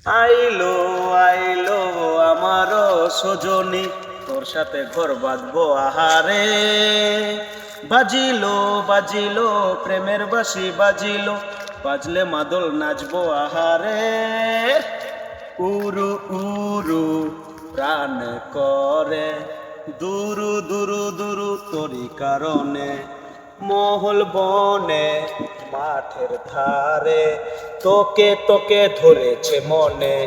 আইলো আইলো আমারও সজনী, তোর সাথে ঘর বাঁধবো আহারে। বাজিলো বাজিলো প্রেমের বাঁশি বাজিলো, বাজলে মাদল নাচবো আহারে। উরু উরু প্রাণ করে দুরু দুরু দুরু তোরি কারণে, মহল বনে মাঠের ধারে, তোকে তোকে ধরেছে মনে।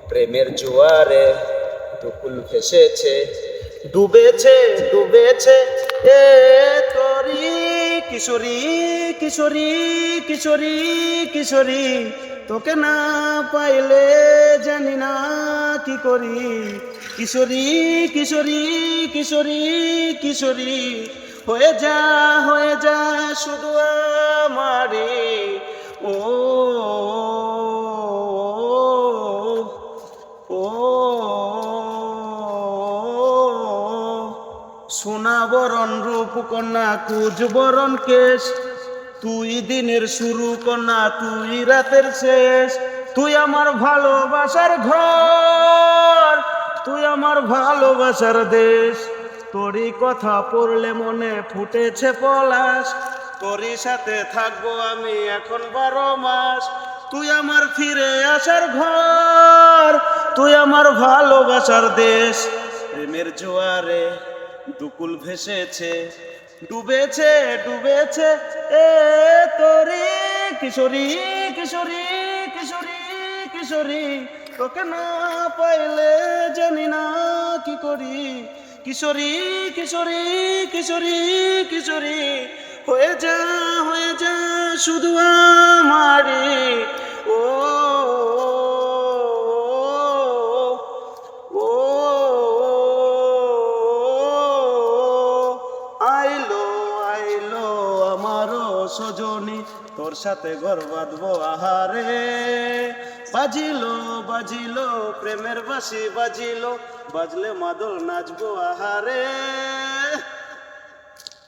প্রেমের জোয়ারে দুকুল ভেসেছে, ডুবেছে ডুবেছে এ তোরি কিশোরী কিশোরী কিশোরী কিশোরী। তোকে না পাইলে জানি না কি করি। কিশোরী কিশোরী কিশোরী কিশোরী, হয়ে যা শুধু আমারি। ও ও সোনা বরণ রূপ কন্যা কুজ বরণ কেশ, তুই দিনের শুরু কন্যা তুই রাতের শেষ। তুই আমার ভালোবাসার ঘর, তুই আমার ভালোবাসার দেশ। তোরই কথা পড়লে মনে ফুটেছে পলাশ, তোরই সাথে থাকবো আমি এখন 12 মাস। তুই আমার ফিরে আসার ঘর, তুই আমার ভালোবাসার দেশ। প্রেমের জোয়ারে দুকুল ভেসেছে, ডুবেছে ডুবেছে এ তোরি কিশোরী কিশোরী কিশোরী কিশোরী। তোকে না পাইলে জানি না কি করি। কিশোরী কিশোরী কিশোরী কিশোরী, হয়ে যা শুধু আমারি। ও ও আইলো আইলো আমারও সজনী, তোর সাথে ঘর বাঁধবো আহারে। বাজিলো বাজিলো প্রেমের বাঁশি বাজিলো, বাজলে মাদল নাচবো আহারে।